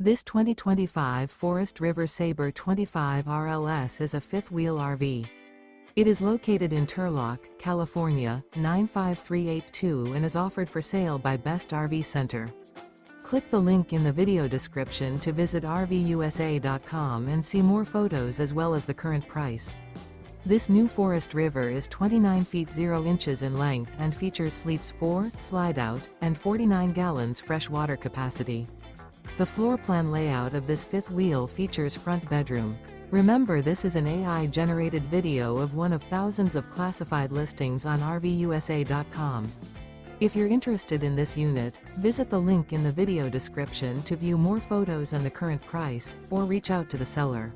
This 2025 Forest River Sabre 25 RLS is a fifth-wheel RV. It is located in Turlock, California, 95382 and is offered for sale by Best RV Center. Click the link in the video description to visit RVUSA.com and see more photos as well as the current price. This new Forest River is 29 feet 0 inches in length and features sleeps 4, slide-out, and 49 gallons fresh water capacity. The floor plan layout of this fifth wheel features front bedroom. Remember, this is an AI-generated video of one of thousands of classified listings on RVUSA.com. If you're interested in this unit, visit the link in the video description to view more photos and the current price, or reach out to the seller.